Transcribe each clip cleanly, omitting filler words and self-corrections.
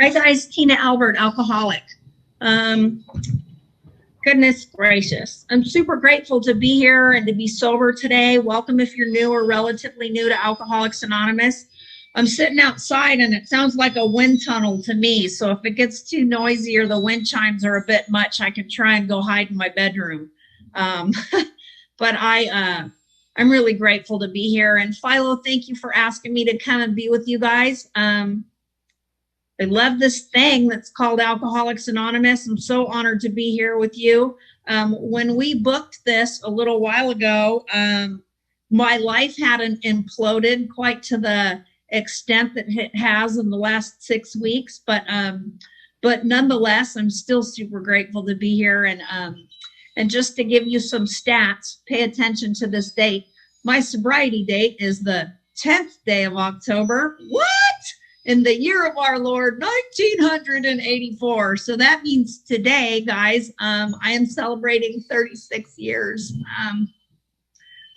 Hi guys, Tina Albert, alcoholic. Um, Goodness gracious. I'm super grateful to be here and to be sober today. Welcome if you're new or relatively new to Alcoholics Anonymous. I'm sitting outside and it sounds like a wind tunnel to me. So if it gets too noisy or the wind chimes are a bit much, I can try and go hide in my bedroom. But I'm really grateful to be here. And Philo, thank you for asking me to come and be with you guys. I love this thing that's called Alcoholics Anonymous. I'm so honored to be here with you. When we booked this a little while ago, my life hadn't imploded quite to the extent that it has in the last 6 weeks, but nonetheless, I'm still super grateful to be here. And just to give you some stats, pay attention to this date. My sobriety date is the 10th day of October. What? In the year of our Lord, 1984. So that means today, guys, I am celebrating 36 years,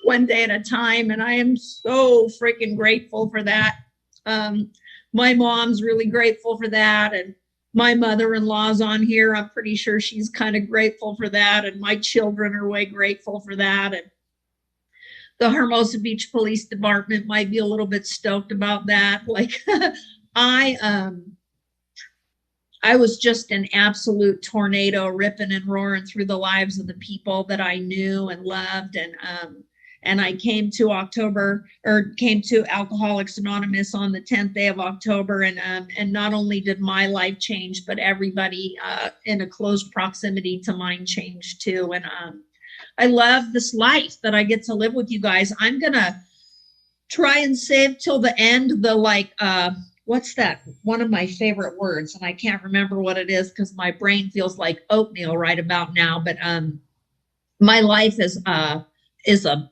one day at a time. And I am so freaking grateful for that. My mom's really grateful for that. And my mother-in-law's on here. I'm pretty sure she's kind of grateful for that. And my children are way grateful for that. And the Hermosa Beach Police Department might be a little bit stoked about that. Like, I was just an absolute tornado ripping and roaring through the lives of the people that I knew and loved. And I came to Alcoholics Anonymous on the 10th day of October. And not only did my life change, but everybody in a close proximity to mine changed too. And I love this life that I get to live with you guys. I'm going to try and save till the end the what's that? One of my favorite words, and I can't remember what it is because my brain feels like oatmeal right about now. But my life is a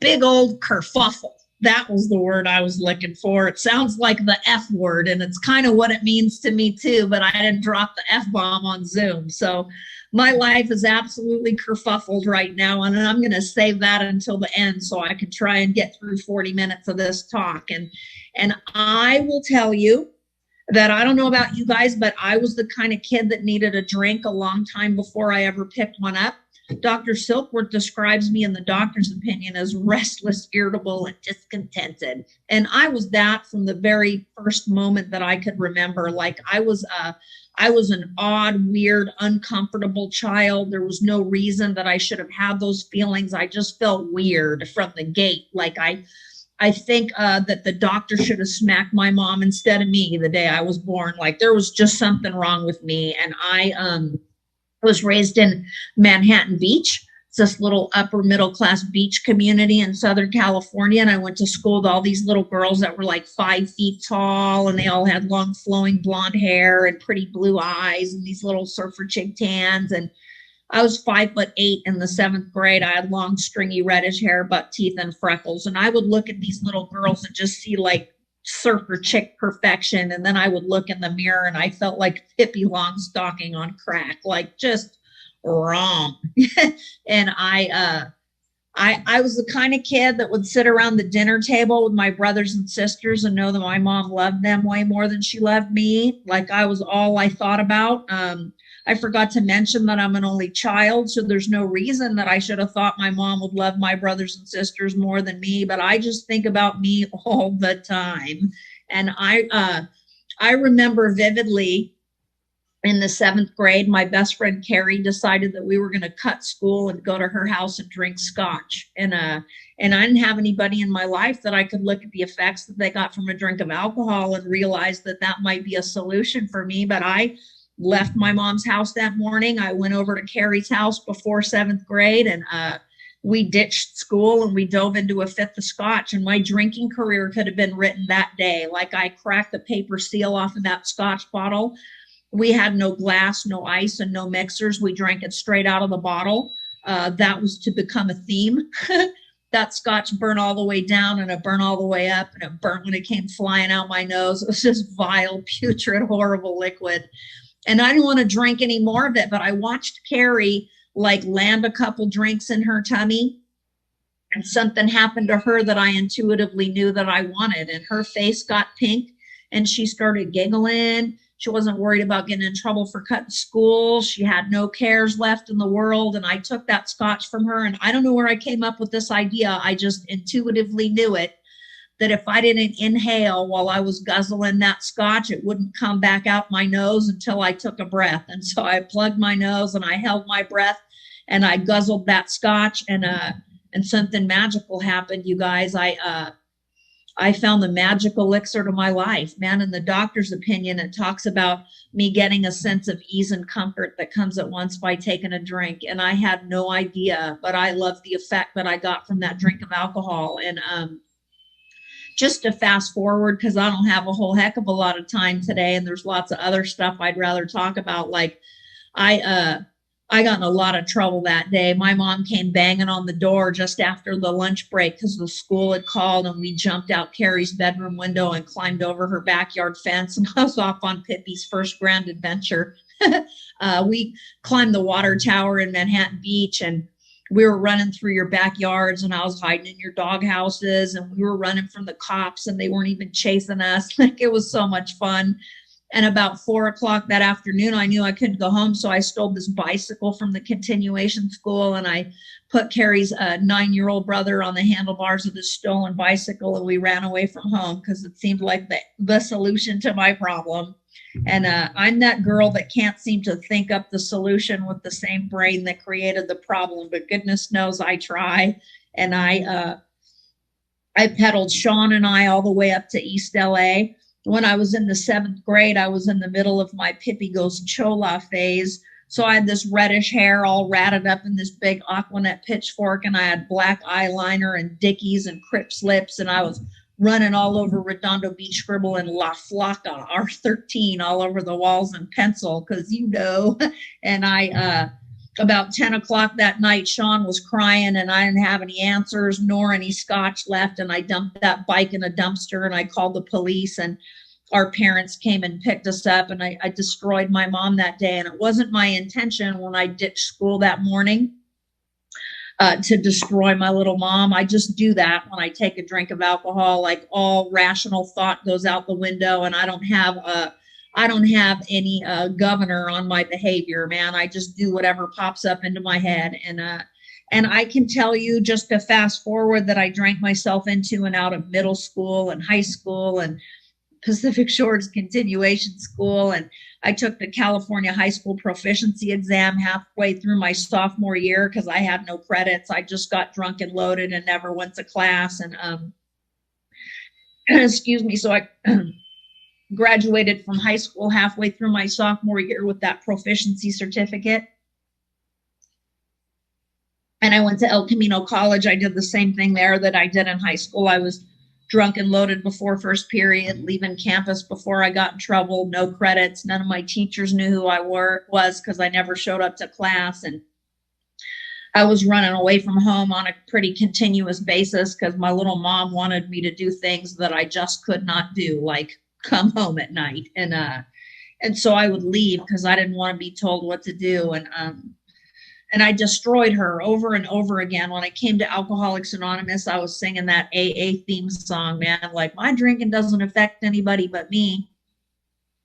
big old kerfuffle. That was the word I was looking for. It sounds like the F word, and it's kind of what it means to me too, but I didn't drop the F-bomb on Zoom. So my life is absolutely kerfuffled right now, and I'm going to save that until the end so I can try and get through 40 minutes of this talk. And I will tell you that I don't know about you guys, but I was the kind of kid that needed a drink a long time before I ever picked one up. Dr. Silkworth describes me in the doctor's opinion as restless, irritable, and discontented. And I was that from the very first moment that I could remember. Like I was an odd, weird, uncomfortable child. There was no reason that I should have had those feelings. I just felt weird from the gate. Like I think that the doctor should have smacked my mom instead of me the day I was born. Like there was just something wrong with me. And I was raised in Manhattan Beach. It's this little upper middle class beach community in Southern California. And I went to school with all these little girls that were like 5 feet tall, and they all had long flowing blonde hair and pretty blue eyes and these little surfer chick tans. And I was 5'8" in the 7th grade. I had long, stringy, reddish hair, buck teeth, and freckles. And I would look at these little girls and just see like surfer chick perfection. And then I would look in the mirror and I felt like Pippi Longstocking on crack, like just wrong. And I was the kind of kid that would sit around the dinner table with my brothers and sisters and know that my mom loved them way more than she loved me. Like I was all I thought about. I forgot to mention that I'm an only child, so there's no reason that I should have thought my mom would love my brothers and sisters more than me, but I just think about me all the time. And I remember vividly in the 7th grade, my best friend Carrie decided that we were going to cut school and go to her house and drink scotch. And I didn't have anybody in my life that I could look at the effects that they got from a drink of alcohol and realize that that might be a solution for me. But I left my mom's house that morning. I went over to Carrie's house before 7th grade, and we ditched school and we dove into a fifth of scotch. And my drinking career could have been written that day. Like I cracked the paper seal off of that scotch bottle. We had no glass, no ice, and no mixers. We drank it straight out of the bottle. That was to become a theme. That scotch burned all the way down and it burned all the way up, and it burnt when it came flying out my nose. It was just vile, putrid, horrible liquid. And I didn't want to drink any more of it, but I watched Carrie like land a couple drinks in her tummy, and something happened to her that I intuitively knew that I wanted. And her face got pink and she started giggling. She wasn't worried about getting in trouble for cutting school. She had no cares left in the world. And I took that scotch from her. And I don't know where I came up with this idea. I just intuitively knew it, that if I didn't inhale while I was guzzling that scotch, it wouldn't come back out my nose until I took a breath. And so I plugged my nose and I held my breath and I guzzled that scotch, and something magical happened, you guys. I found the magic elixir to my life, man. In the doctor's opinion, it talks about me getting a sense of ease and comfort that comes at once by taking a drink. And I had no idea, but I loved the effect that I got from that drink of alcohol. And just to fast forward, because I don't have a whole heck of a lot of time today, and there's lots of other stuff I'd rather talk about. Like I got in a lot of trouble that day. My mom came banging on the door just after the lunch break because the school had called, and we jumped out Carrie's bedroom window and climbed over her backyard fence, and I was off on Pippi's first grand adventure. We climbed the water tower in Manhattan Beach, and we were running through your backyards, and I was hiding in your dog houses, and we were running from the cops, and they weren't even chasing us. Like, it was so much fun. And about 4:00 that afternoon, I knew I couldn't go home. So I stole this bicycle from the continuation school, and I put Carrie's 9-year-old brother on the handlebars of this stolen bicycle, and we ran away from home because it seemed like the solution to my problem. And I'm that girl that can't seem to think up the solution with the same brain that created the problem, but goodness knows I try. And I pedaled Sean and I all the way up to East LA. When I was in the 7th grade, I was in the middle of my Pippi Goes Chola phase. So I had this reddish hair all ratted up in this big Aquanet pitchfork, and I had black eyeliner and Dickies and Crips lips, and I was running all over Redondo Beach scribbling La Flaca, R13 all over the walls in pencil, because and about 10:00 that night, Sean was crying, and I didn't have any answers nor any scotch left. And I dumped that bike in a dumpster, and I called the police, and our parents came and picked us up, and I destroyed my mom that day. And it wasn't my intention when I ditched school that morning to destroy my little mom. I just do that when I take a drink of alcohol. Like, all rational thought goes out the window, and I don't have any governor on my behavior, man. I just do whatever pops up into my head. And I can tell you, just to fast forward, that I drank myself into and out of middle school and high school and Pacific Shores continuation school. And I took the California high school proficiency exam halfway through my sophomore year because I had no credits. I just got drunk and loaded and never went to class. And excuse me. So I graduated from high school halfway through my sophomore year with that proficiency certificate. And I went to El Camino College. I did the same thing there that I did in high school. I was drunk and loaded before first period, leaving campus before I got in trouble, no credits. None of my teachers knew who I was because I never showed up to class. And I was running away from home on a pretty continuous basis because my little mom wanted me to do things that I just could not do, like come home at night. And so I would leave because I didn't want to be told what to do. And I destroyed her over and over again. When I came to Alcoholics Anonymous, I was singing that AA theme song, man. Like, my drinking doesn't affect anybody but me.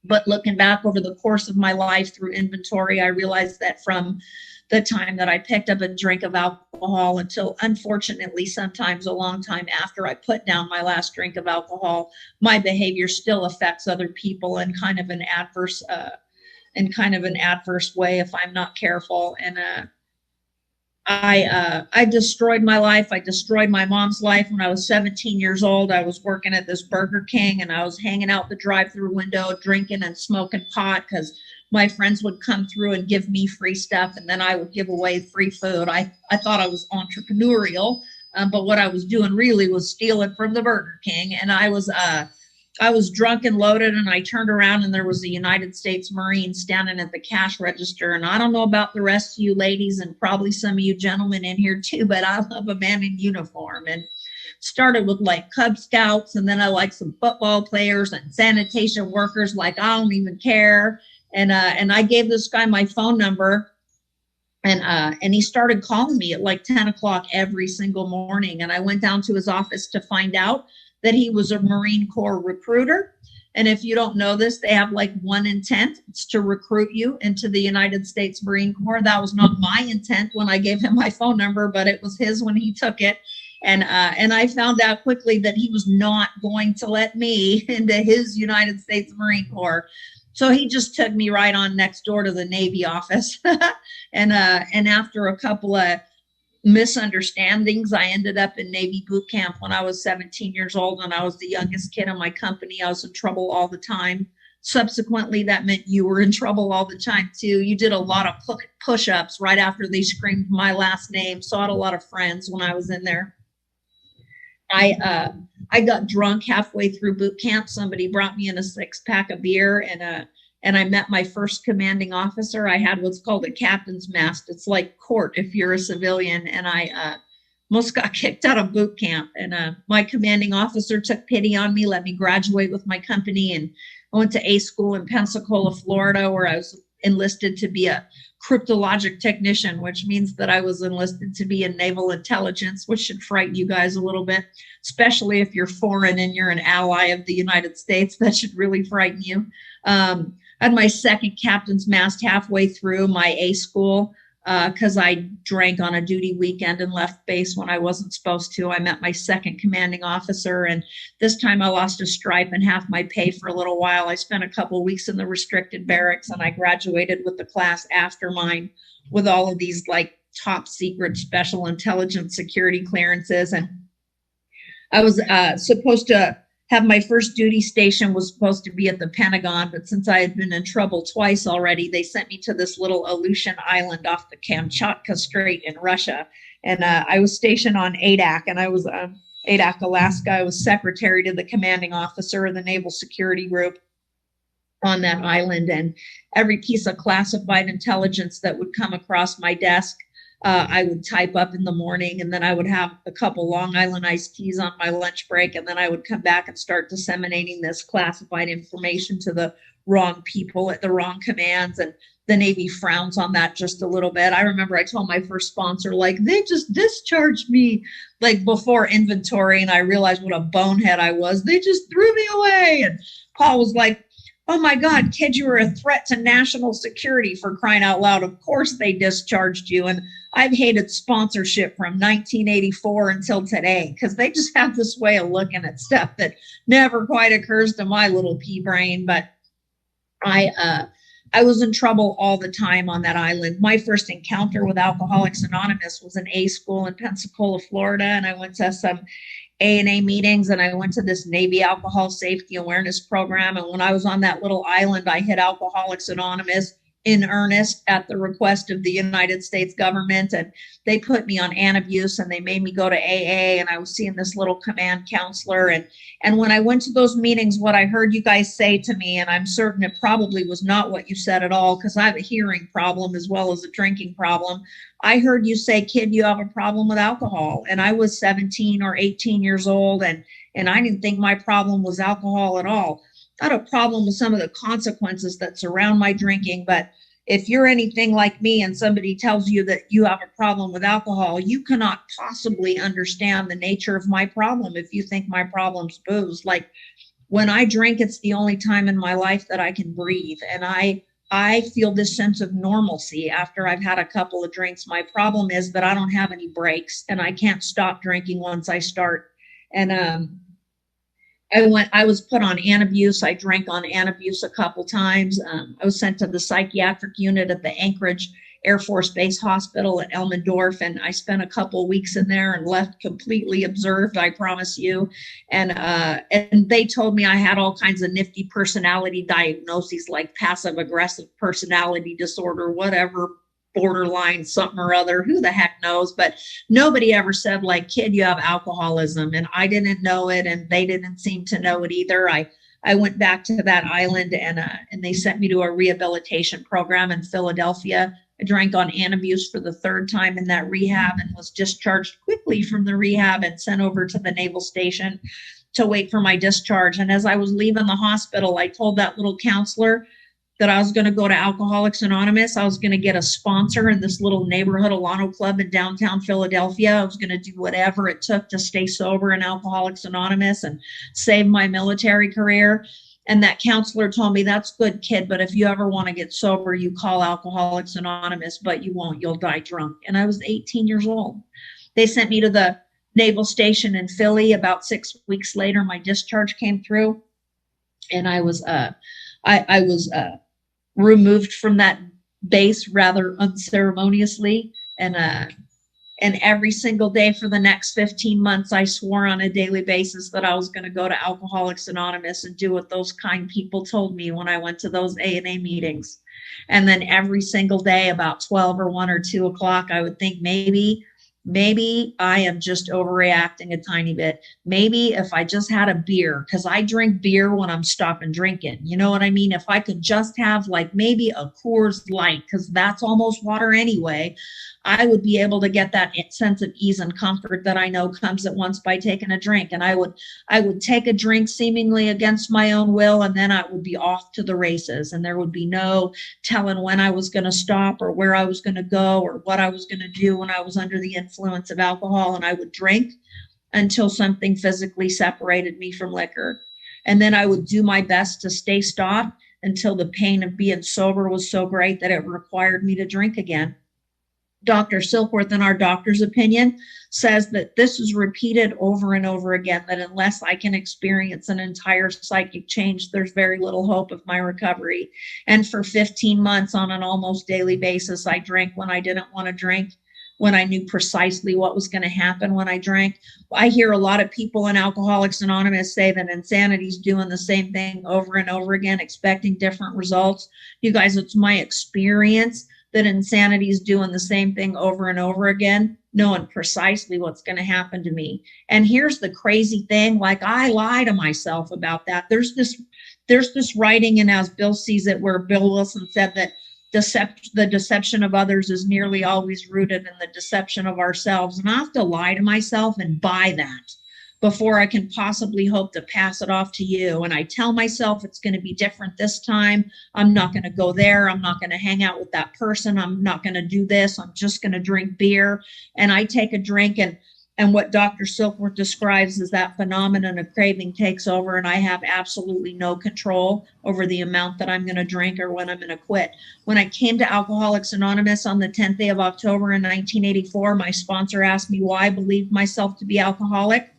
But looking back over the course of my life through inventory, I realized that from the time that I picked up a drink of alcohol until, unfortunately, sometimes a long time after I put down my last drink of alcohol, my behavior still affects other people in kind of an adverse way if I'm not careful. And I destroyed my life. I destroyed my mom's life. When I was 17 years old, I was working at this Burger King, and I was hanging out the drive-through window, drinking and smoking pot because my friends would come through and give me free stuff, and then I would give away free food. I thought I was entrepreneurial, but what I was doing really was stealing from the Burger King. And I was drunk and loaded, and I turned around, and there was a United States Marine standing at the cash register. And I don't know about the rest of you ladies, and probably some of you gentlemen in here too, but I love a man in uniform. And started with like Cub Scouts, and then I like some football players and sanitation workers. Like, I don't even care. And I gave this guy my phone number, and he started calling me at like 10 o'clock every single morning. And I went down to his office to find out that he was a Marine Corps recruiter. And if you don't know this, they have like one intent. It's to recruit you into the United States Marine Corps. That was not my intent when I gave him my phone number, but it was his when he took it. And I found out quickly that he was not going to let me into his United States Marine Corps. So he just took me right on next door to the Navy office. And after a couple of misunderstandings, I ended up in Navy boot camp when I was 17 years old, and I was the youngest kid in my company. I was in trouble all the time. Subsequently, that meant you were in trouble all the time too. You did a lot of push-ups right after they screamed my last name. So I had a lot of friends when I was in there. I got drunk halfway through boot camp. Somebody brought me in a 6-pack of beer, and I met my first commanding officer. I had what's called a captain's mast. It's like court if you're a civilian. And I almost got kicked out of boot camp. And my commanding officer took pity on me, let me graduate with my company. And I went to A school in Pensacola, Florida, where I was enlisted to be a cryptologic technician, which means that I was enlisted to be in naval intelligence, which should frighten you guys a little bit, especially if you're foreign and you're an ally of the United States. That should really frighten you. I had my second captain's mast halfway through my A school because I drank on a duty weekend and left base when I wasn't supposed to. I met my second commanding officer, and this time I lost a stripe and half my pay for a little while. I spent a couple of weeks in the restricted barracks, and I graduated with the class after mine with all of these like top secret special intelligence security clearances. And I was supposed to have my first duty station was supposed to be at the Pentagon, but since I had been in trouble twice already, they sent me to this little Aleutian island off the Kamchatka Strait in Russia. And I was stationed on Adak, and I was Adak, Alaska. I was secretary to the commanding officer of the Naval Security Group on that island. And every piece of classified intelligence that would come across my desk, I would type up in the morning, and then I would have a couple Long Island iced teas on my lunch break, and then I would come back and start disseminating this classified information to the wrong people at the wrong commands. And the Navy frowns on that just a little bit. I remember I told my first sponsor, like, they just discharged me like before inventory, and I realized what a bonehead I was. They just threw me away. And Paul was like, oh my God, kid, you were a threat to national security, for crying out loud. Of course they discharged you. And I've hated sponsorship from 1984 until today, because they just have this way of looking at stuff that never quite occurs to my little pea brain. But I was in trouble all the time on that island. My first encounter with Alcoholics Anonymous was in A school in Pensacola, Florida, and I went to some A&A meetings, and I went to this Navy alcohol safety awareness program. And when I was on that little island, I hit Alcoholics Anonymous in earnest at the request of the United States government. And they put me on antabuse, and they made me go to AA, and I was seeing this little command counselor. And when I went to those meetings, what I heard you guys say to me, and I'm certain it probably was not what you said at all, because I have a hearing problem as well as a drinking problem. I heard you say, kid, you have a problem with alcohol. And I was 17 or 18 years old, and I didn't think my problem was alcohol at all. I had a problem with some of the consequences that surround my drinking. But if you're anything like me and somebody tells you that you have a problem with alcohol, you cannot possibly understand the nature of my problem if you think my problem's booze. Like, when I drink, it's the only time in my life that I can breathe. And I feel this sense of normalcy after I've had a couple of drinks. My problem is that I don't have any breaks, and I can't stop drinking once I start. And I was put on antabuse. I drank on antabuse a couple times. I was sent to the psychiatric unit at the Anchorage Air Force Base Hospital at Elmendorf, and I spent a couple of weeks in there and left completely observed, I promise you. And they told me I had all kinds of nifty personality diagnoses, like passive aggressive personality disorder, whatever, borderline something or other, who the heck knows. But nobody ever said, like, kid, you have alcoholism. And I didn't know it, and they didn't seem to know it either. I went back to that island, and they sent me to a rehabilitation program in Philadelphia. I drank on antabuse for the third time in that rehab, and was discharged quickly from the rehab and sent over to the naval station to wait for my discharge. And as I was leaving the hospital, I told that little counselor that I was going to go to Alcoholics Anonymous. I was going to get a sponsor in this little neighborhood Alano club in downtown Philadelphia. I was going to do whatever it took to stay sober in Alcoholics Anonymous and save my military career. And that counselor told me, that's good, kid, but if you ever want to get sober, you call Alcoholics Anonymous, but you won't, you'll die drunk. And I was 18 years old. They sent me to the naval station in Philly. About 6 weeks later, my discharge came through, and I was removed from that base rather unceremoniously. And every single day for the next 15 months, I swore on a daily basis that I was going to go to Alcoholics Anonymous and do what those kind people told me when I went to those A&A meetings. And then every single day, about 12 or 1 or 2 o'clock, I would think maybe I am just overreacting a tiny bit. Maybe if I just had a beer, because I drink beer when I'm stopping drinking. You know what I mean? If I could just have like maybe a Coors Light, because that's almost water anyway, I would be able to get that sense of ease and comfort that I know comes at once by taking a drink. And I would take a drink seemingly against my own will, and then I would be off to the races. And there would be no telling when I was going to stop or where I was going to go or what I was going to do when I was under the influence of alcohol. And I would drink until something physically separated me from liquor. And then I would do my best to stay stopped until the pain of being sober was so great that it required me to drink again. Dr. Silkworth, in our doctor's opinion, says that this is repeated over and over again, that unless I can experience an entire psychic change, there's very little hope of my recovery. And for 15 months on an almost daily basis, I drank when I didn't want to drink, when I knew precisely what was going to happen when I drank. I hear a lot of people in Alcoholics Anonymous say that insanity is doing the same thing over and over again, expecting different results. You guys, it's my experience that insanity is doing the same thing over and over again, knowing precisely what's going to happen to me. And here's the crazy thing, like I lie to myself about that. There's this writing in As Bill Sees It where Bill Wilson said that the deception of others is nearly always rooted in the deception of ourselves. And I have to lie to myself and buy that before I can possibly hope to pass it off to you. And I tell myself it's going to be different this time. I'm not going to go there. I'm not going to hang out with that person. I'm not going to do this. I'm just going to drink beer. And I take a drink, and what Dr. Silkworth describes is that phenomenon of craving takes over, and I have absolutely no control over the amount that I'm going to drink or when I'm going to quit. When I came to Alcoholics Anonymous on the 10th day of October in 1984, my sponsor asked me why I believed myself to be alcoholic.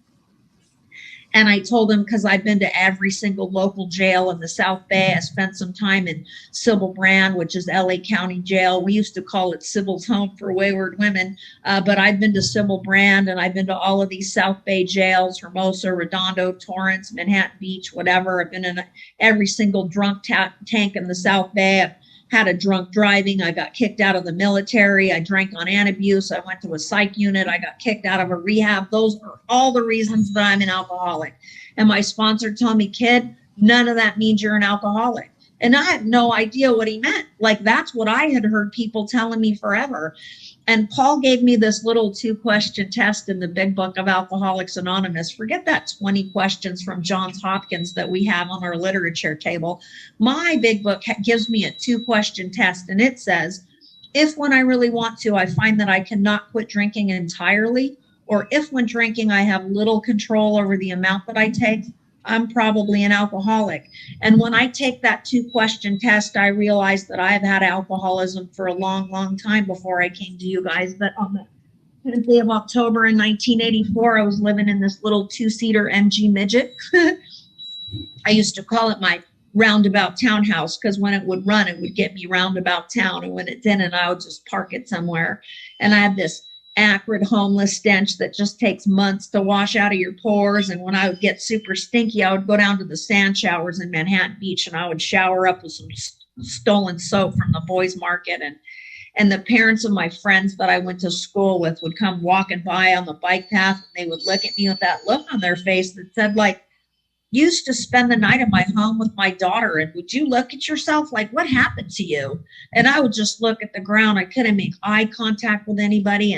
And I told him because I've been to every single local jail in the South Bay. I spent some time in Sybil Brand, which is LA County Jail. We used to call it Sybil's Home for Wayward Women. But I've been to Sybil Brand, and I've been to all of these South Bay jails, Hermosa, Redondo, Torrance, Manhattan Beach, whatever. I've been in every single drunk tank in the South Bay. I've had a drunk driving. I got kicked out of the military. I drank on antabuse. I went to a psych unit. I got kicked out of a rehab. Those are all the reasons that I'm an alcoholic. And my sponsor told me, kid, none of that means you're an alcoholic. And I had no idea what he meant. Like, that's what I had heard people telling me forever. And Paul gave me this little 2-question test in the big book of Alcoholics Anonymous. Forget that 20 questions from Johns Hopkins that we have on our literature table. My big book gives me a 2-question test, and it says, if when I really want to, I find that I cannot quit drinking entirely, or if when drinking I have little control over the amount that I take, I'm probably an alcoholic. And when I take that 2-question test, I realize that I've had alcoholism for a long, long time before I came to you guys. But on the 10th day of October in 1984, I was living in this little 2-seater MG midget. I used to call it my roundabout townhouse because when it would run, it would get me roundabout town. And when it didn't, I would just park it somewhere. And I had this acrid homeless stench that just takes months to wash out of your pores. And when I would get super stinky, I would go down to the sand showers in Manhattan Beach, and I would shower up with some stolen soap from the boys market. And the parents of my friends that I went to school with would come walking by on the bike path, and they would look at me with that look on their face that said, like, used to spend the night at my home with my daughter, and would you look at yourself like, what happened to you? And I would just look at the ground. I couldn't make eye contact with anybody.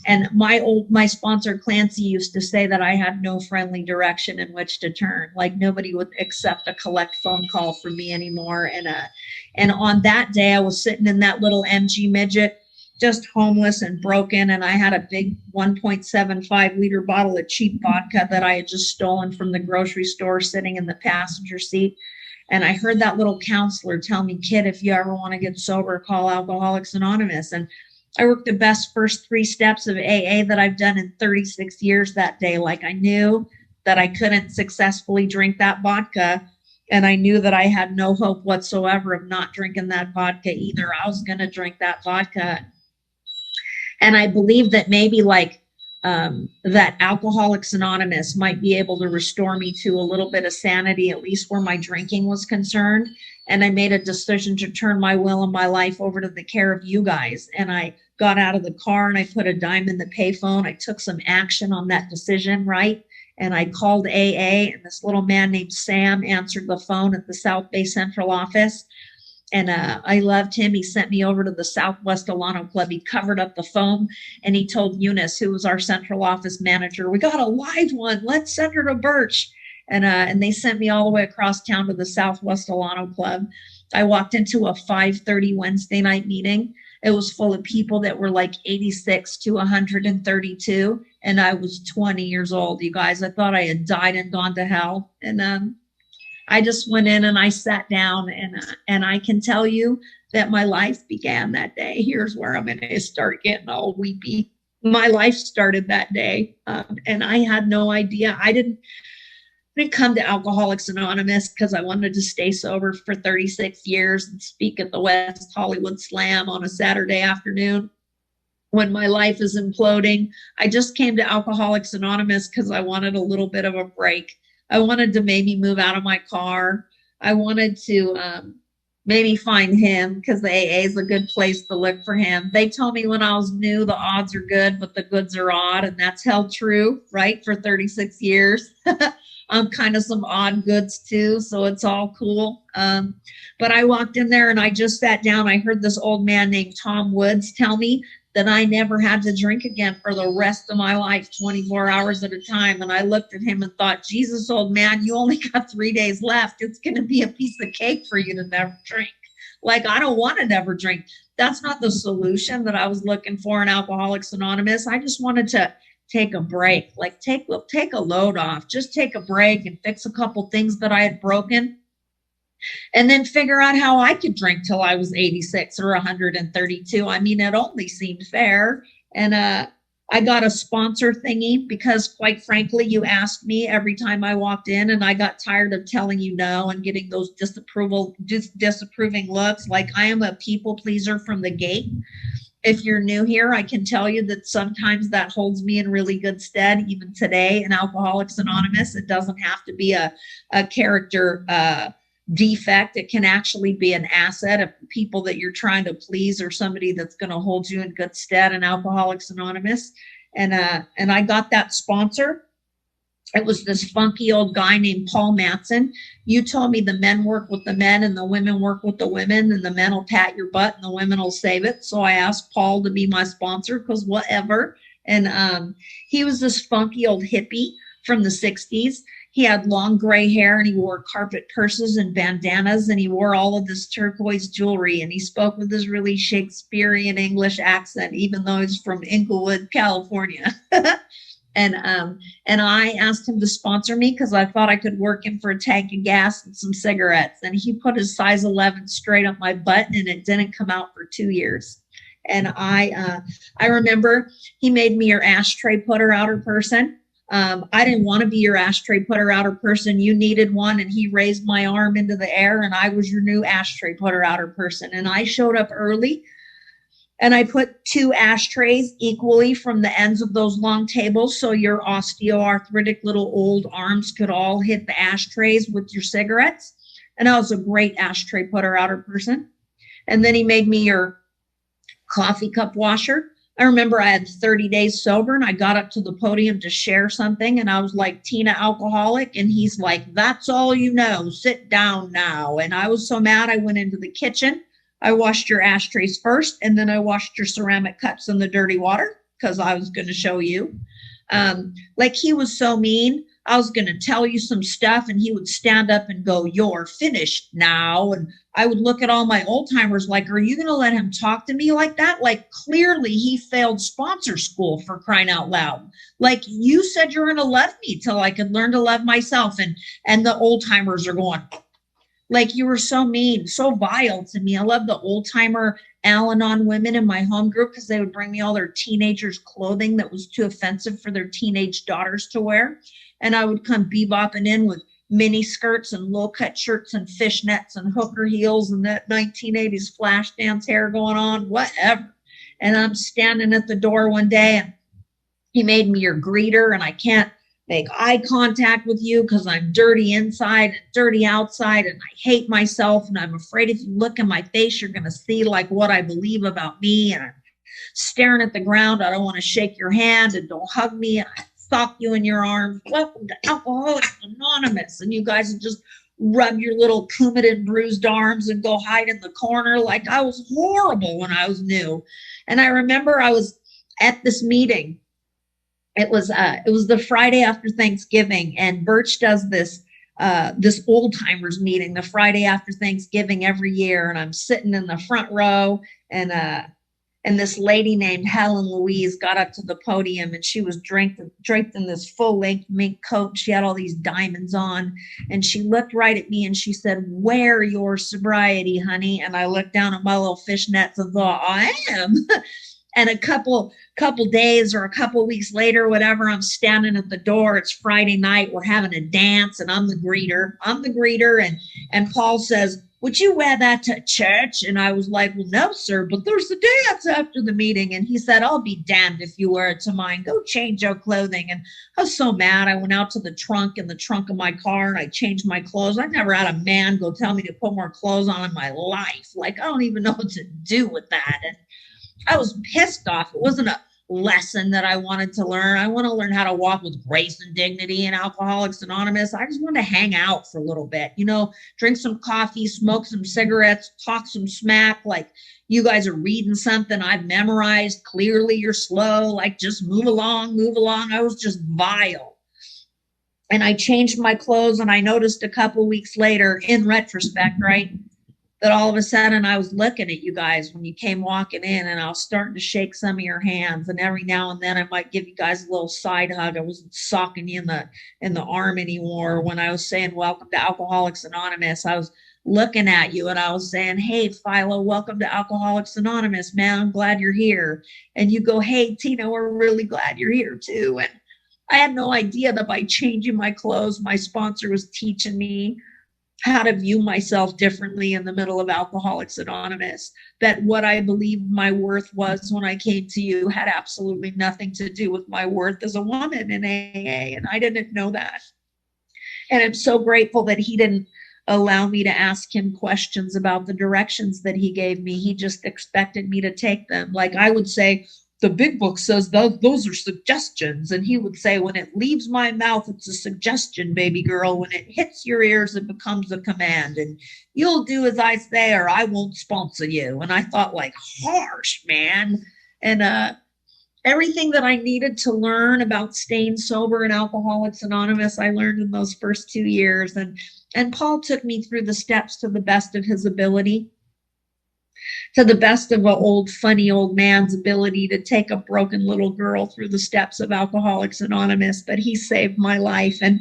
And my sponsor Clancy used to say that I had no friendly direction in which to turn. Like, nobody would accept a collect phone call from me anymore. And on that day, I was sitting in that little MG midget, just homeless and broken. And I had a big 1.75 liter bottle of cheap vodka that I had just stolen from the grocery store sitting in the passenger seat. And I heard that little counselor tell me, kid, if you ever want to get sober, call Alcoholics Anonymous. And I worked the best first 3 steps of AA that I've done in 36 years that day. Like, I knew that I couldn't successfully drink that vodka. And I knew that I had no hope whatsoever of not drinking that vodka either. I was going to drink that vodka. And I believe that maybe that Alcoholics Anonymous might be able to restore me to a little bit of sanity, at least where my drinking was concerned. And I made a decision to turn my will and my life over to the care of you guys. And I got out of the car and I put a dime in the payphone. I took some action on that decision, right? And I called AA, and this little man named Sam answered the phone at the South Bay Central office. And I loved him. He sent me over to the Southwest Al-Anon Club. He covered up the phone, and he told Eunice, who was our central office manager, we got a live one. Let's send her to Birch. And they sent me all the way across town to the Southwest Al-Anon Club. I walked into a 5:30 Wednesday night meeting. It was full of people that were like 86 to 132. And I was 20 years old, you guys. I thought I had died and gone to hell. And I just went in and I sat down, and I can tell you that my life began that day. Here's where I'm going to start getting all weepy. My life started that day. And I had no idea. I didn't come to Alcoholics Anonymous because I wanted to stay sober for 36 years and speak at the West Hollywood Slam on a Saturday afternoon when my life is imploding. I just came to Alcoholics Anonymous because I wanted a little bit of a break. I wanted to maybe move out of my car. I wanted to maybe find him, because the AA is a good place to look for him. They told me when I was new, the odds are good, but the goods are odd. And that's held true, right? For 36 years. I'm kind of some odd goods too, so it's all cool. But I walked in there and I just sat down. I heard this old man named Tom Woods tell me that I never had to drink again for the rest of my life, 24 hours at a time. And I looked at him and thought, Jesus, old man, you only got 3 days left. It's going to be a piece of cake for you to never drink. Like, I don't want to never drink. That's not the solution that I was looking for in Alcoholics Anonymous. I just wanted to take a break, like take a load off, just take a break and fix a couple things that I had broken, and then figure out how I could drink till I was 86 or 132. I mean, it only seemed fair. And I got a sponsor thingy because, quite frankly, you asked me every time I walked in, and I got tired of telling you no and getting those disapproving looks. Like, I am a people pleaser from the gate. If you're new here, I can tell you that sometimes that holds me in really good stead. Even today in Alcoholics Anonymous, it doesn't have to be a character defect. It can actually be an asset of people that you're trying to please, or somebody that's going to hold you in good stead in Alcoholics Anonymous. And I got that sponsor. It was this funky old guy named Paul Matson. You told me the men work with the men and the women work with the women, and the men will pat your butt and the women will save it. So I asked Paul to be my sponsor, because whatever. And he was this funky old hippie from the 60s. He had long gray hair, and he wore carpet purses and bandanas, and he wore all of this turquoise jewelry, and he spoke with this really Shakespearean English accent, even though he's from Inglewood, California. And I asked him to sponsor me because I thought I could work him for a tank of gas and some cigarettes. And he put his size 11 straight up my butt, and it didn't come out for 2 years. And I remember he made me your ashtray putter-outer person. I didn't want to be your ashtray putter-outer person. You needed one, and he raised my arm into the air, and I was your new ashtray putter-outer person. And I showed up early. And I put 2 ashtrays equally from the ends of those long tables, so your osteoarthritic little old arms could all hit the ashtrays with your cigarettes. And I was a great ashtray putter-outer person. And then he made me your coffee cup washer. I remember I had 30 days sober, and I got up to the podium to share something, and I was like, Tina, alcoholic. And he's like, that's all you know. Sit down now. And I was so mad, I went into the kitchen. I washed your ashtrays first, and then I washed your ceramic cups in the dirty water because I was going to show you. Like, he was so mean. I was going to tell you some stuff, and he would stand up and go, you're finished now. And I would look at all my old timers like, are you going to let him talk to me like that? Like, clearly he failed sponsor school, for crying out loud. Like, you said you're going to love me till I could learn to love myself. And the old timers are going, Like, you were so mean, so vile to me. I love the old timer Al-Anon women in my home group because they would bring me all their teenagers' clothing that was too offensive for their teenage daughters to wear. And I would come bebopping in with mini skirts and low cut shirts and fishnets and hooker heels and that 1980s flash dance hair going on, whatever. And I'm standing at the door one day and he made me your greeter, and I can't make eye contact with you because I'm dirty inside and dirty outside, and I hate myself, and I'm afraid if you look in my face, you're going to see like what I believe about me, and I'm staring at the ground. I don't want to shake your hand, and don't hug me. And I sock you in your arms. Welcome to Alcoholics Anonymous. And you guys would just rub your little Coumadin bruised arms and go hide in the corner. Like, I was horrible when I was new. And I remember I was at this meeting. It was the Friday after Thanksgiving, and Birch does this old timers meeting the Friday after Thanksgiving every year. And I'm sitting in the front row, and this lady named Helen Louise got up to the podium, and she was draped in this full length mink coat. She had all these diamonds on, and she looked right at me and she said, "Wear your sobriety, honey." And I looked down at my little fishnets and thought, I am. And a couple days or a couple weeks later, whatever, I'm standing at the door. It's Friday night. We're having a dance, and I'm the greeter. And Paul says, "Would you wear that to church?" And I was like, "Well, no, sir, but there's a dance after the meeting." And he said, "I'll be damned if you wear it to mine. Go change your clothing." And I was so mad. I went out to the trunk of my car, and I changed my clothes. I never had a man go tell me to put more clothes on in my life. Like, I don't even know what to do with that. And I was pissed off. It wasn't a lesson that I wanted to learn. I want to learn how to walk with grace and dignity in Alcoholics Anonymous. I just wanted to hang out for a little bit, drink some coffee, smoke some cigarettes, talk some smack. Like, you guys are reading something I've memorized. Clearly you're slow. Like, just move along. I was just vile. And I changed my clothes, and I noticed a couple weeks later, in retrospect, right, that all of a sudden I was looking at you guys when you came walking in, and I was starting to shake some of your hands. And every now and then I might give you guys a little side hug. I wasn't socking you in the arm anymore. When I was saying, "Welcome to Alcoholics Anonymous," I was looking at you and I was saying, "Hey, Philo, welcome to Alcoholics Anonymous, man. I'm glad you're here." And you go, "Hey, Tina, we're really glad you're here too." And I had no idea that by changing my clothes, my sponsor was teaching me how to view myself differently in the middle of Alcoholics Anonymous, that what I believed my worth was when I came to you had absolutely nothing to do with my worth as a woman in AA. And I didn't know that. And I'm so grateful that he didn't allow me to ask him questions about the directions that he gave me. He just expected me to take them. Like, I would say, "The big book says those are suggestions." And he would say, "When it leaves my mouth, it's a suggestion, baby girl. When it hits your ears, it becomes a command. And you'll do as I say, or I won't sponsor you." And I thought, like, harsh, man. And everything that I needed to learn about staying sober in Alcoholics Anonymous, I learned in those first 2 years. And Paul took me through the steps to the best of his ability, to the best of an funny old man's ability to take a broken little girl through the steps of Alcoholics Anonymous. But he saved my life, and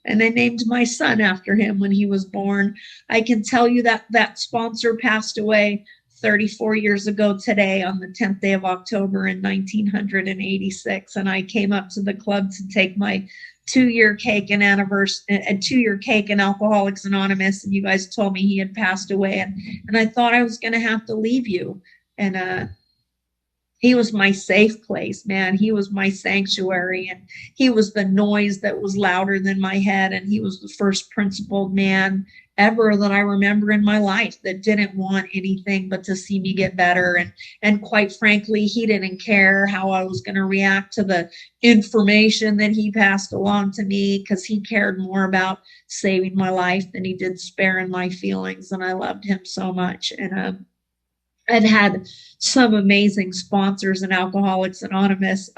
I named my son after him when he was born. I can tell you that sponsor passed away 34 years ago today on the 10th day of October in 1986. And I came up to the club to take my 2-year cake and anniversary, a 2-year cake in Alcoholics Anonymous, and you guys told me he had passed away, and I thought I was going to have to leave you. And he was my safe place, man. He was my sanctuary, and he was the noise that was louder than my head, and he was the first principled man ever that I remember in my life that didn't want anything but to see me get better. And quite frankly, he didn't care how I was going to react to the information that he passed along to me, because he cared more about saving my life than he did sparing my feelings. And I loved him so much. And I've had some amazing sponsors in Alcoholics Anonymous.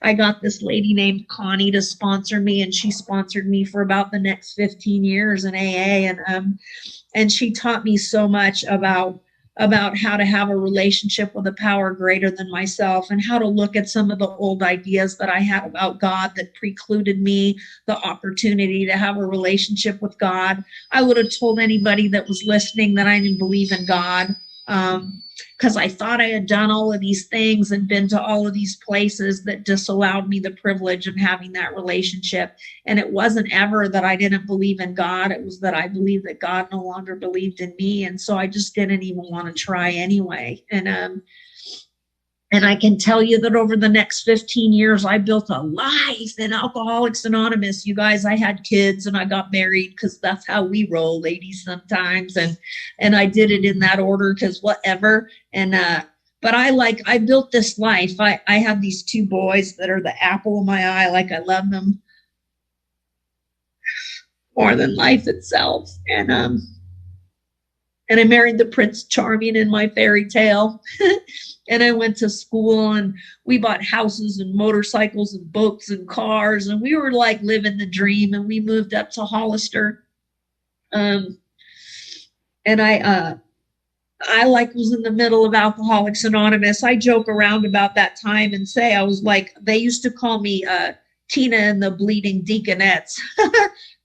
I got this lady named Connie to sponsor me, and she sponsored me for about the next 15 years in AA. And she taught me so much about about how to have a relationship with a power greater than myself, and how to look at some of the old ideas that I had about God that precluded me the opportunity to have a relationship with God. I would have told anybody that was listening that I didn't believe in God, because I thought I had done all of these things and been to all of these places that disallowed me the privilege of having that relationship. And it wasn't ever that I didn't believe in God. It was that I believed that God no longer believed in me. And so I just didn't even want to try anyway. And I can tell you that over the next 15 years, I built a life in Alcoholics Anonymous. You guys, I had kids and I got married because that's how we roll, ladies, sometimes. And I did it in that order because whatever. But I built this life. I have these two boys that are the apple of my eye. Like, I love them more than life itself. And I married the Prince Charming in my fairy tale. And I went to school, and we bought houses and motorcycles and boats and cars, and we were like living the dream. And we moved up to Hollister. And I was in the middle of Alcoholics Anonymous. I joke around about that time and say I was like, they used to call me Tina and the Bleeding Deaconettes,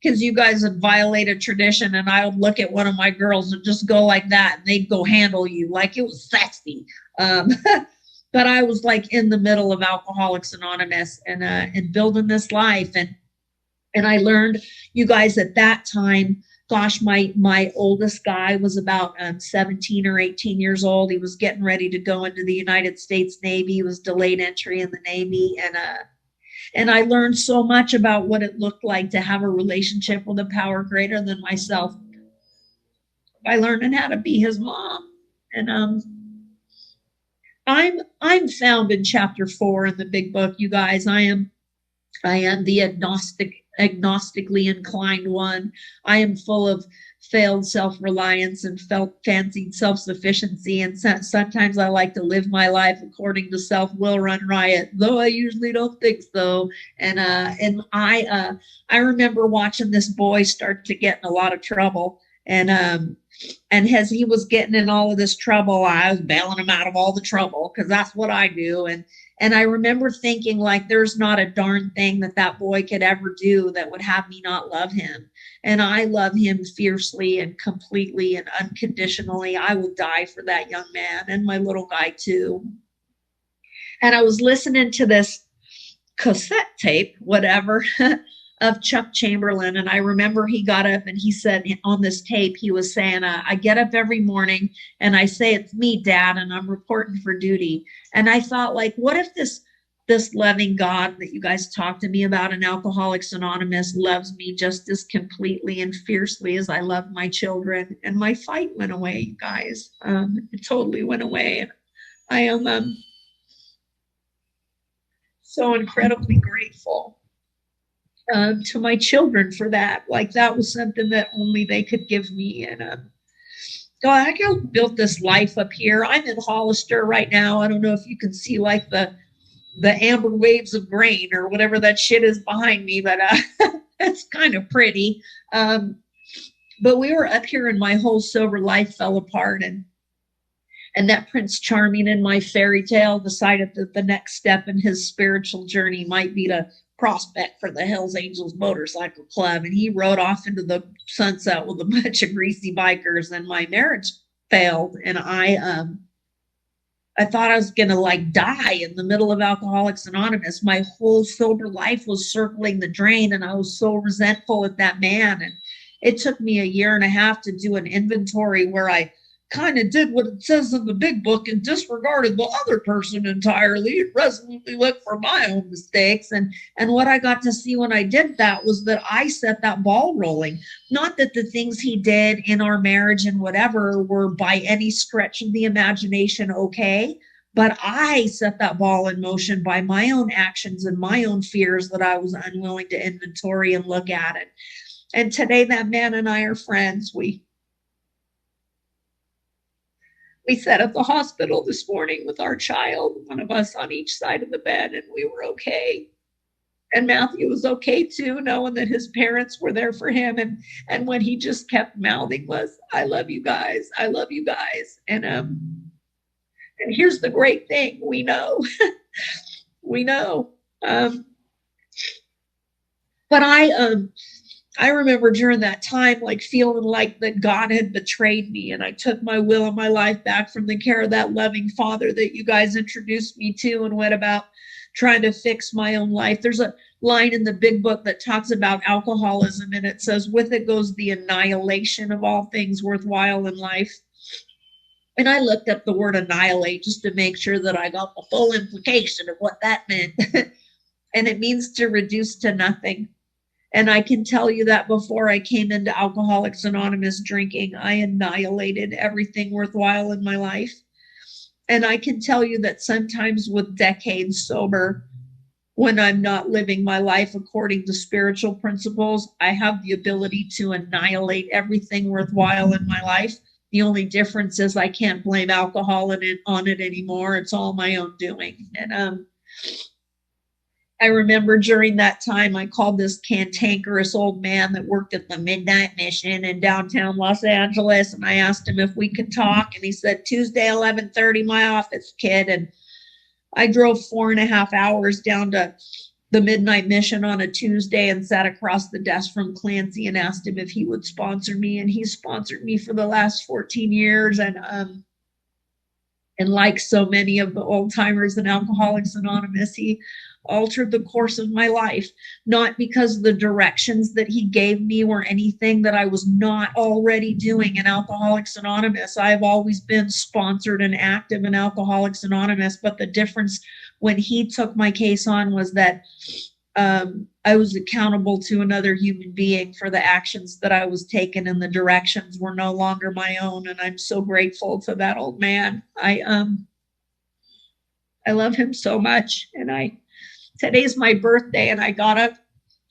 because you guys had violated tradition, and I would look at one of my girls and just go like that, and they'd go handle you like it was sexy. But I was like in the middle of Alcoholics Anonymous and building this life. And I learned, you guys, at that time, gosh, my oldest guy was about 17 or 18 years old. He was getting ready to go into the United States Navy. He was delayed entry in the Navy. And I learned so much about what it looked like to have a relationship with a power greater than myself by learning how to be his mom. And I'm found in chapter 4 in the big book, you guys. I am the agnostically inclined one. I am full of failed self-reliance and fancied self-sufficiency. And sometimes I like to live my life according to self-will run riot, though I usually don't think so. And I remember watching this boy start to get in a lot of trouble. And as he was getting in all of this trouble, I was bailing him out of all the trouble, because that's what I do. And I remember thinking, like, there's not a darn thing that boy could ever do that would have me not love him. And I love him fiercely and completely and unconditionally. I would die for that young man, and my little guy too. And I was listening to this cassette tape, whatever, of Chuck Chamberlain. And I remember he got up and he said on this tape, he was saying, I get up every morning and I say, it's me, Dad, and I'm reporting for duty. And I thought, like, what if this loving God that you guys talk to me about in Alcoholics Anonymous loves me just as completely and fiercely as I love my children? And my fight went away, you guys. It totally went away. And I am so incredibly grateful to my children for that. Like, that was something that only they could give me. And so I built this life up here. I'm in Hollister right now. I don't know if you can see like the amber waves of grain or whatever that shit is behind me, but it's kind of pretty. But we were up here and my whole sober life fell apart. And that Prince Charming in my fairy tale decided that the next step in his spiritual journey might be to prospect for the Hells Angels Motorcycle Club. And he rode off into the sunset with a bunch of greasy bikers, and my marriage failed. And I thought I was going to like die in the middle of Alcoholics Anonymous. My whole sober life was circling the drain, and I was so resentful at that man. And it took me a year and a half to do an inventory where I kind of did what it says in the big book and disregarded the other person entirely and resolutely looked for my own mistakes. And what I got to see when I did that was that I set that ball rolling. Not that the things he did in our marriage and whatever were by any stretch of the imagination okay, but I set that ball in motion by my own actions and my own fears that I was unwilling to inventory and look at it. And today that man and I are friends. We sat at the hospital this morning with our child, one of us on each side of the bed, and we were okay. And Matthew was okay too, knowing that his parents were there for him. And when he just kept mouthing was, I love you guys. I love you guys. And here's the great thing. We know, we know. But I remember during that time, like feeling like that God had betrayed me, and I took my will and my life back from the care of that loving Father that you guys introduced me to, and went about trying to fix my own life. There's a line in the big book that talks about alcoholism, and it says, with it goes the annihilation of all things worthwhile in life. And I looked up the word annihilate just to make sure that I got the full implication of what that meant. And it means to reduce to nothing. And I can tell you that before I came into Alcoholics Anonymous drinking, I annihilated everything worthwhile in my life. And I can tell you that sometimes with decades sober, when I'm not living my life according to spiritual principles, I have the ability to annihilate everything worthwhile in my life. The only difference is I can't blame alcohol on it anymore. It's all my own doing. And I remember during that time, I called this cantankerous old man that worked at the Midnight Mission in downtown Los Angeles, and I asked him if we could talk, and he said, Tuesday, 11:30, my office, kid. And I drove 4.5 hours down to the Midnight Mission on a Tuesday and sat across the desk from Clancy and asked him if he would sponsor me, and he sponsored me for the last 14 years. And like so many of the old timers in Alcoholics Anonymous, he altered the course of my life, not because the directions that he gave me were anything that I was not already doing in Alcoholics Anonymous. I've always been sponsored and active in Alcoholics Anonymous, but the difference when he took my case on was that I was accountable to another human being for the actions that I was taking, and the directions were no longer my own. And I'm so grateful to that old man. I love him so much. And today's my birthday, and I got up,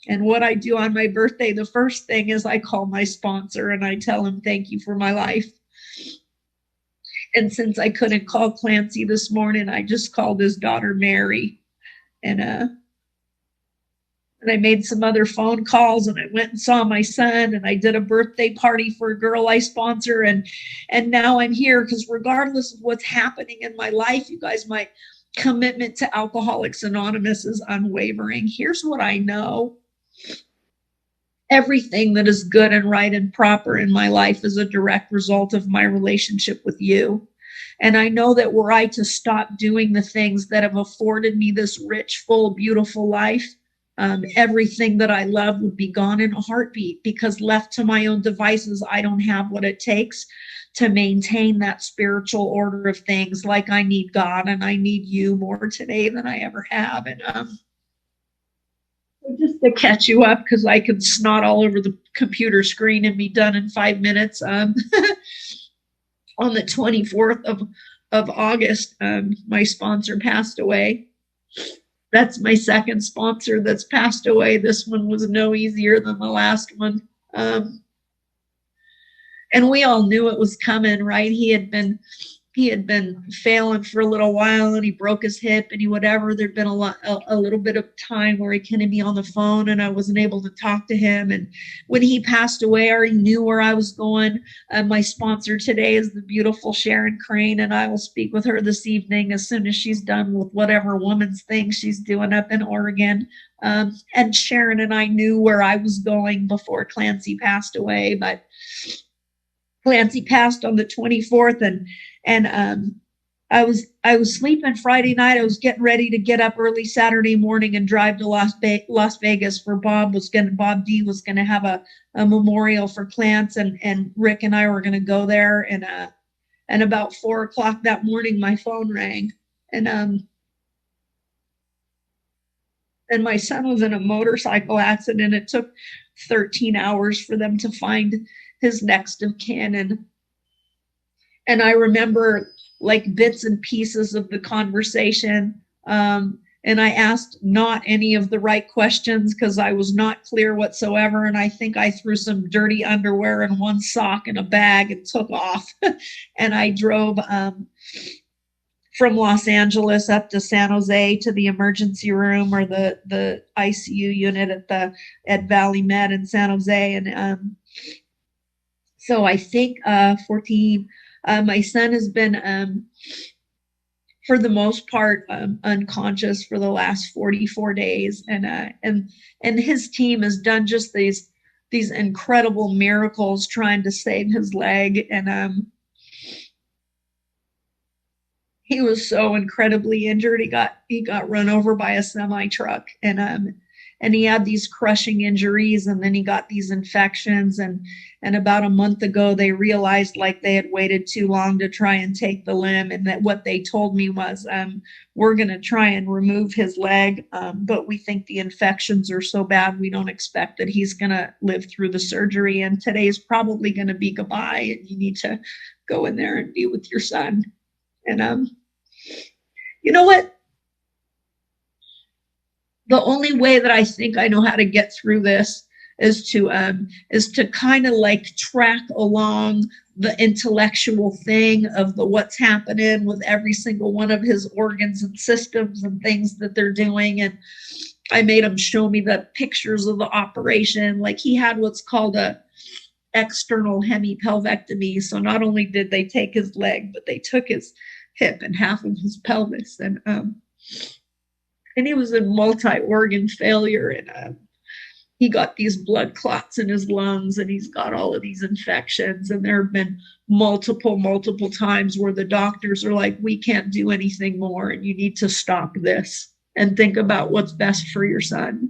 and what I do on my birthday, the first thing is I call my sponsor and I tell him thank you for my life. And since I couldn't call Clancy this morning, I just called his daughter Mary, and I made some other phone calls, and I went and saw my son, and I did a birthday party for a girl I sponsor, and now I'm here because regardless of what's happening in my life, you guys, my commitment to Alcoholics Anonymous is unwavering. Here's what I know. Everything that is good and right and proper in my life is a direct result of my relationship with you. And I know that were I to stop doing the things that have afforded me this rich, full, beautiful life, everything that I love would be gone in a heartbeat, because left to my own devices, I don't have what it takes to maintain that spiritual order of things. Like I need God and I need you more today than I ever have. And just to catch you up, because I can snot all over the computer screen and be done in 5 minutes. On the 24th of August, my sponsor passed away. That's my second sponsor that's passed away. This one was no easier than the last one. And we all knew it was coming, right? He had been failing for a little while, and he broke his hip and he whatever. There'd been a little bit of time where he couldn't be on the phone, and I wasn't able to talk to him. And when he passed away, I already knew where I was going. My sponsor today is the beautiful Sharon Crane, and I will speak with her this evening as soon as she's done with whatever woman's thing she's doing up in Oregon. And Sharon and I knew where I was going before Clancy passed away, but Clancy passed on the 24th, and I was sleeping Friday night. I was getting ready to get up early Saturday morning and drive to Las Vegas, where Bob D was gonna have a memorial for Clance, and Rick and I were gonna go there. And about 4:00 that morning, my phone rang, and my son was in a motorcycle accident. It took 13 hours for them to find his next of kin. And I remember like bits and pieces of the conversation. And I asked not any of the right questions because I was not clear whatsoever. And I think I threw some dirty underwear and one sock in a bag and took off. And I drove from Los Angeles up to San Jose to the emergency room or the ICU unit at Valley Med in San Jose. And so I think 14. My son has been, for the most part, unconscious for the last 44 days, and his team has done just these incredible miracles trying to save his leg. And he was so incredibly injured. He got run over by a semi truck, and he had these crushing injuries, and then he got these infections, and about a month ago they realized like they had waited too long to try and take the limb, and that what they told me was, we're going to try and remove his leg, but we think the infections are so bad we don't expect that he's going to live through the surgery, and today's probably going to be goodbye, and you need to go in there and be with your son. And you know what? The only way that I think I know how to get through this is to kind of like track along the intellectual thing of what's happening with every single one of his organs and systems and things that they're doing. And I made him show me the pictures of the operation. Like, he had what's called a external hemipelvectomy. So not only did they take his leg, but they took his hip and half of his pelvis. And he was in multi-organ failure, and he got these blood clots in his lungs, and he's got all of these infections. And there have been multiple times where the doctors are like, we can't do anything more, and you need to stop this and think about what's best for your son.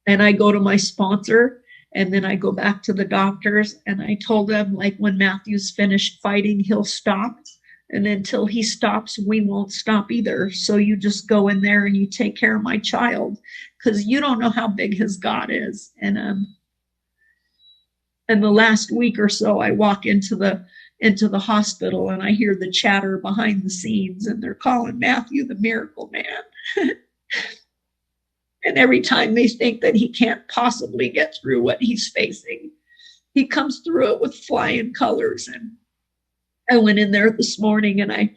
And I go to my sponsor, and then I go back to the doctors, and I told them, like, when Matthew's finished fighting, he'll stop. And until he stops, we won't stop either. So you just go in there and you take care of my child, because you don't know how big his God is. And the last week or so, I walk into the hospital, and I hear the chatter behind the scenes, and they're calling Matthew the Miracle Man. And every time they think that he can't possibly get through what he's facing, he comes through it with flying colors. And I went in there this morning, and I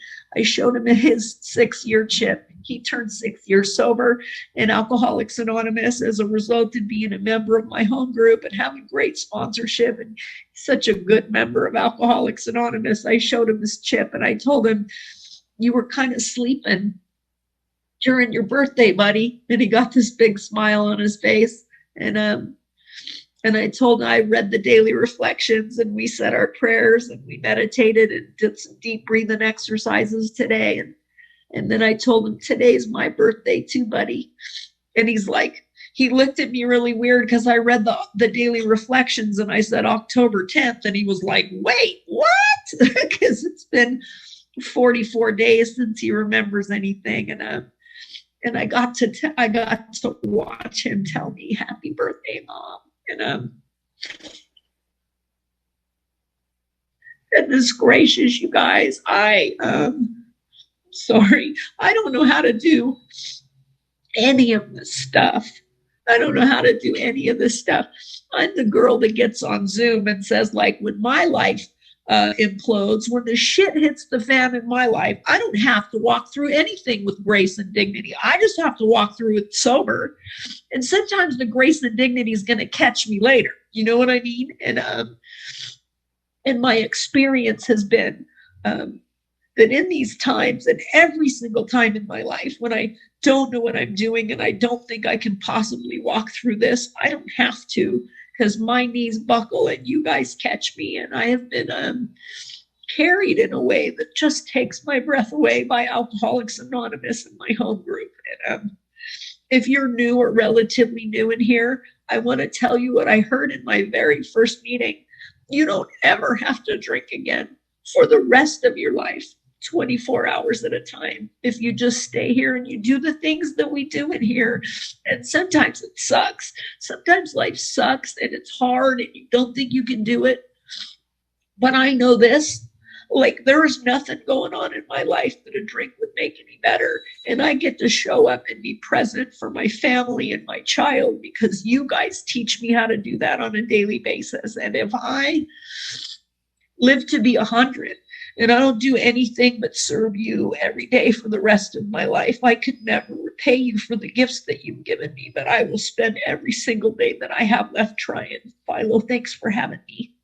showed him his 6-year chip. He turned 6 years sober in Alcoholics Anonymous as a result of being a member of my home group and having great sponsorship, and such a good member of Alcoholics Anonymous. I showed him this chip, and I told him, you were kind of sleeping during your birthday, buddy. And he got this big smile on his face. And I told him, I read the daily reflections, and we said our prayers, and we meditated and did some deep breathing exercises today. And then I told him, today's my birthday too, buddy. And he's like, he looked at me really weird because I read the daily reflections, and I said October 10th. And he was like, wait, what? Because it's been 44 days since he remembers anything. And I got to watch him tell me, happy birthday, Mom. And goodness gracious, you guys, sorry, I don't know how to do any of this stuff. I don't know how to do any of this stuff. I'm the girl that gets on Zoom and says, like, when my life implodes, when the shit hits the fan in my life, I don't have to walk through anything with grace and dignity. I just have to walk through it sober. And sometimes the grace and dignity is going to catch me later. You know what I mean? And my experience has been that in these times, and every single time in my life, when I don't know what I'm doing and I don't think I can possibly walk through this, I don't have to, because my knees buckle and you guys catch me. And I have been carried in a way that just takes my breath away by Alcoholics Anonymous and my home group. And if you're new or relatively new in here, I want to tell you what I heard in my very first meeting. You don't ever have to drink again for the rest of your life, 24 hours at a time, if you just stay here and you do the things that we do in here. And sometimes it sucks. Sometimes life sucks and it's hard and you don't think you can do it. But I know this, like, there is nothing going on in my life that a drink would make any better. And I get to show up and be present for my family and my child because you guys teach me how to do that on a daily basis. And if I live to be 100, And I don't do anything but serve you every day for the rest of my life. I could never repay you for the gifts that you've given me, but I will spend every single day that I have left trying. Philo, thanks for having me.